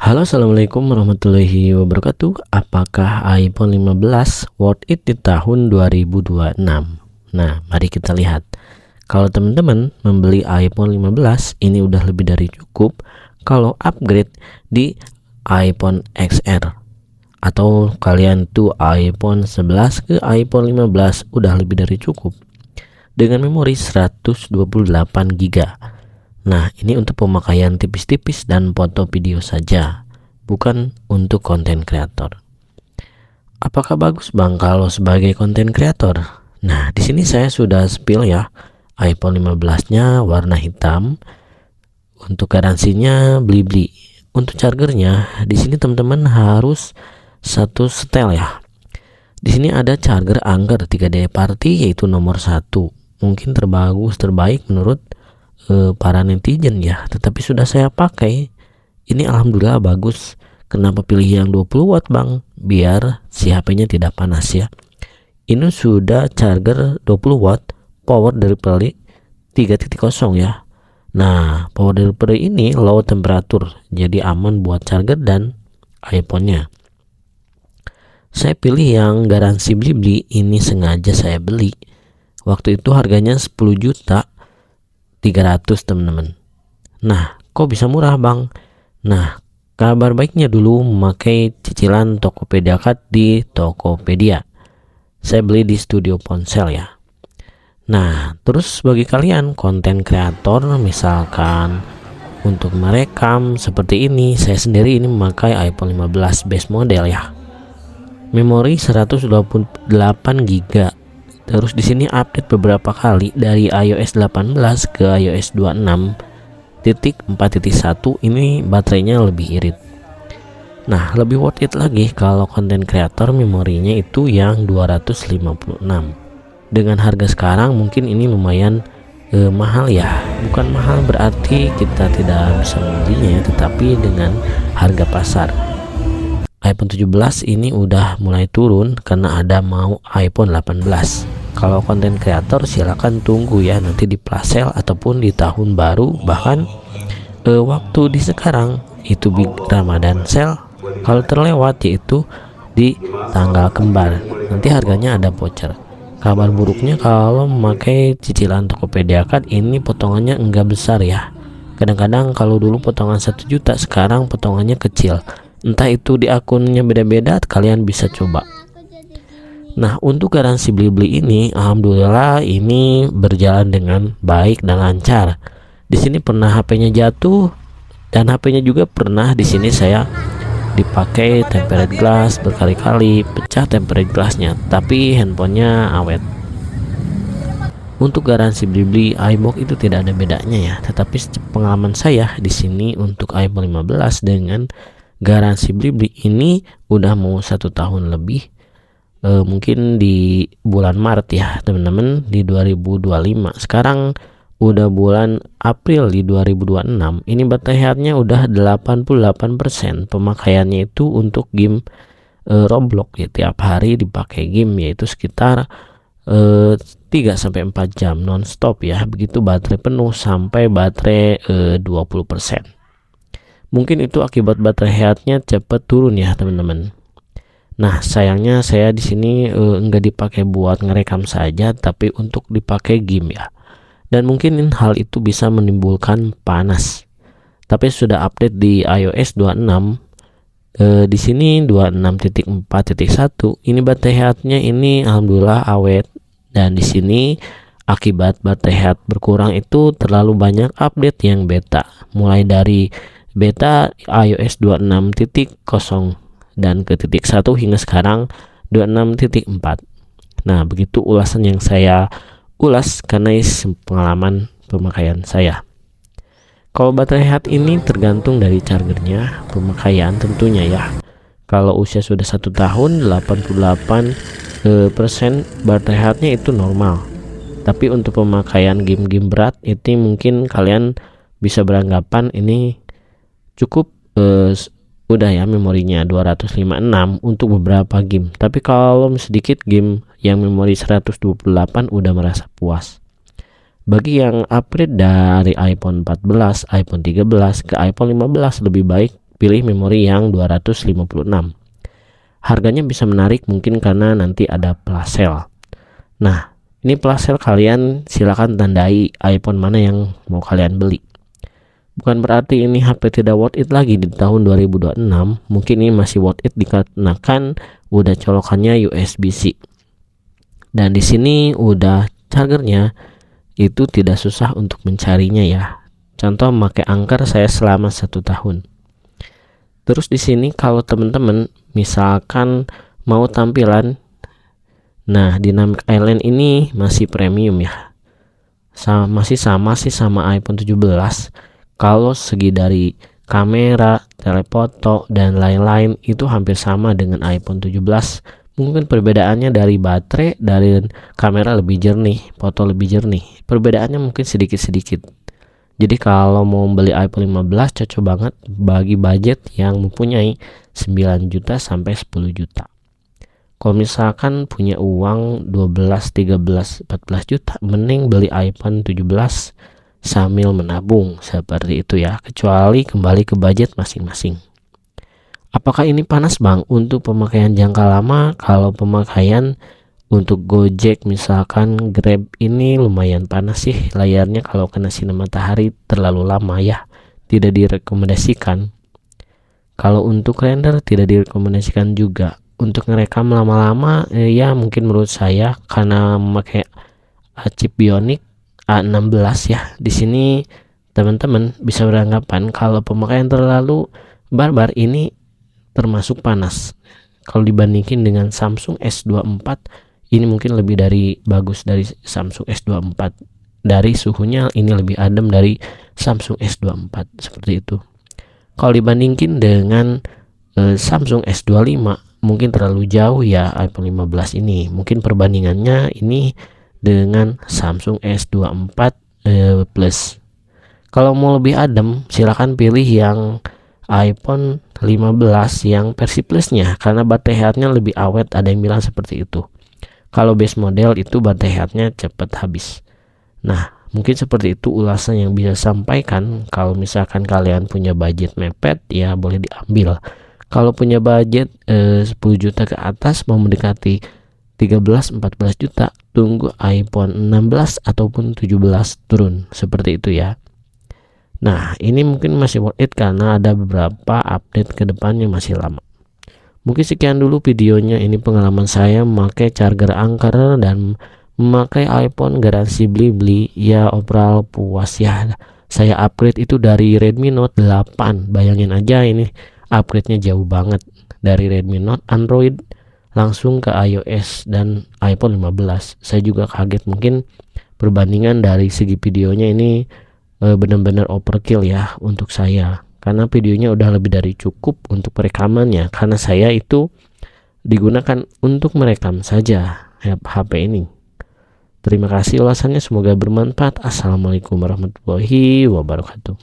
Halo, assalamualaikum warahmatullahi wabarakatuh. Apakah iPhone 15 worth it di tahun 2026? Nah, mari kita lihat. Kalau teman-teman membeli iPhone 15, ini udah lebih dari cukup kalau upgrade di iPhone XR. Atau kalian tuh iPhone 11 ke iPhone 15 udah lebih dari cukup. Dengan memori 128 GB. Nah, ini untuk pemakaian tipis-tipis dan foto video saja, bukan untuk konten kreator. Apakah bagus Bang kalau sebagai konten kreator? Nah, di sini saya sudah spill ya. iPhone 15-nya warna hitam. Untuk garansinya beli-beli. Untuk chargernya, di sini teman-teman harus satu setel ya. Di sini ada charger Anker 3D Party yaitu nomor 1. Mungkin terbaik menurut para netizen ya, tetapi sudah saya pakai. Ini alhamdulillah bagus. Kenapa pilih yang 20 watt Bang? Biar si HP-nya tidak panas ya. Ini sudah charger 20 watt, power delivery 3.0 ya. Nah, power delivery ini low temperatur, jadi aman buat charger dan iPhone-nya. Saya pilih yang garansi beli-beli, ini sengaja saya beli. Waktu itu harganya 10.300.000 teman-teman. Nah, kok bisa murah Bang? Nah, kabar baiknya dulu memakai cicilan Tokopedia Card di Tokopedia. Saya beli di Studio Ponsel ya. Nah, terus bagi kalian konten kreator misalkan untuk merekam seperti ini, saya sendiri ini memakai iPhone 15 base model ya. Memori 128 GB. Terus di sini update beberapa kali dari iOS 18 ke iOS 26.4.1 ini baterainya lebih irit. Nah, lebih worth it lagi kalau konten kreator memorinya itu yang 256. Dengan harga sekarang mungkin ini lumayan mahal ya. Bukan mahal berarti kita tidak bisa membelinya ya, tetapi dengan harga pasar. iPhone 17 ini udah mulai turun karena ada mau iPhone 18. Kalau konten kreator silakan tunggu ya, nanti di flash sale ataupun di tahun baru, bahkan waktu di sekarang itu Big Ramadan sale. Kalau terlewat yaitu di tanggal kembar, nanti harganya ada voucher. Kabar buruknya kalau memakai cicilan Tokopedia Card ini potongannya enggak besar ya. Kadang-kadang kalau dulu potongan 1 juta, sekarang potongannya kecil. Entah itu di akunnya beda-beda, kalian bisa coba. Nah, untuk garansi beli-beli ini alhamdulillah ini berjalan dengan baik dan lancar. Di sini pernah HP-nya jatuh dan HP-nya juga pernah di sini saya dipakai tempered glass berkali-kali, pecah tempered glassnya, tapi handphonenya awet. Untuk garansi beli-beli iBox itu tidak ada bedanya ya, tetapi pengalaman saya di sini untuk iPhone 15 dengan garansi beli-beli ini udah mau 1 tahun lebih. Mungkin di bulan Maret ya teman-teman di 2025. Sekarang udah bulan April di 2026. Ini baterai health-nya udah 88%. Pemakaiannya itu untuk game Roblox ya, tiap hari dipakai game yaitu sekitar 3-4 jam nonstop ya. Begitu baterai penuh sampai baterai 20%. Mungkin itu akibat baterai health-nya cepat turun ya teman-teman. Nah, sayangnya saya di sini enggak dipakai buat ngerekam saja, tapi untuk dipakai game ya. Dan mungkin hal itu bisa menimbulkan panas. Tapi sudah update di iOS 26. Di sini 26.4.1. Ini baterai health-nya ini alhamdulillah awet. Dan di sini akibat baterai health berkurang itu terlalu banyak update yang beta. Mulai dari beta iOS 26.0 dan ke titik 1 hingga sekarang 26.4. Nah, begitu ulasan yang saya ulas karena pengalaman pemakaian saya. Kalau baterai health ini tergantung dari chargernya, pemakaian tentunya ya. Kalau usia sudah 1 tahun 88% baterai health-nya itu normal. Tapi untuk pemakaian game-game berat itu mungkin kalian bisa beranggapan ini cukup udah ya memorinya 256 untuk beberapa game. Tapi kalau sedikit game yang memori 128 udah merasa puas. Bagi yang upgrade dari iPhone 14, iPhone 13 ke iPhone 15 lebih baik pilih memori yang 256. Harganya bisa menarik mungkin karena nanti ada flash sale. Nah, ini flash sale kalian silakan tandai iPhone mana yang mau kalian beli. Bukan berarti ini HP tidak worth it lagi di tahun 2026. Mungkin ini masih worth it dikarenakan udah colokannya USB-C. Dan di sini udah chargernya, itu tidak susah untuk mencarinya ya. Contoh memakai Anker saya selama 1 tahun. Terus di sini kalau teman-teman misalkan mau tampilan, nah Dynamic Island ini masih premium ya. Masih sama sih sama iPhone 17. Kalau segi dari kamera, telefoto dan lain-lain itu hampir sama dengan iPhone 17. Mungkin perbedaannya dari baterai, dari kamera lebih jernih, foto lebih jernih. Perbedaannya mungkin sedikit-sedikit. Jadi kalau mau beli iPhone 15 cocok banget bagi budget yang mempunyai 9 juta sampai 10 juta. Kalau misalkan punya uang 12, 13, 14 juta, mending beli iPhone 17 sambil menabung seperti itu ya. Kecuali kembali ke budget masing-masing. Apakah ini panas Bang untuk pemakaian jangka lama? Kalau pemakaian untuk Gojek misalkan Grab ini lumayan panas sih layarnya, kalau kena sinar matahari terlalu lama ya, tidak direkomendasikan. Kalau untuk render tidak direkomendasikan juga. Untuk ngerekam lama-lama ya mungkin menurut saya karena memakai chip Bionic A16 ya. Di sini teman-teman bisa beranggapan kalau pemakaian terlalu barbar ini termasuk panas. Kalau dibandingin dengan Samsung S24 ini mungkin lebih dari bagus dari Samsung S24. Dari suhunya ini lebih adem dari Samsung S24 seperti itu. Kalau dibandingin dengan Samsung S25 mungkin terlalu jauh ya iPhone 15 ini. Mungkin perbandingannya ini dengan Samsung S24 Plus. Kalau mau lebih adem silakan pilih yang iPhone 15 yang versi plusnya karena baterai health-nya lebih awet, ada yang bilang seperti itu. Kalau base model itu baterai health-nya cepat habis. Nah, mungkin seperti itu ulasan yang bisa sampaikan. Kalau misalkan kalian punya budget mepet ya boleh diambil. Kalau punya budget 10 juta ke atas mau mendekati 13-14 juta, tunggu iPhone 16 ataupun 17 turun seperti itu ya. Nah, ini mungkin masih worth it karena ada beberapa update ke depannya masih lama. Mungkin sekian dulu videonya. Ini pengalaman saya memakai charger Anker dan memakai iPhone garansi beli-beli ya, overall puas ya. Saya upgrade itu dari Redmi Note 8. Bayangin aja ini upgrade-nya jauh banget dari Redmi Note Android langsung ke iOS dan iPhone 15. Saya juga kaget, mungkin perbandingan dari segi videonya ini benar-benar overkill ya untuk saya, karena videonya udah lebih dari cukup untuk perekamannya, karena saya itu digunakan untuk merekam saja HP ini. Terima kasih ulasannya, semoga bermanfaat. Assalamualaikum warahmatullahi wabarakatuh.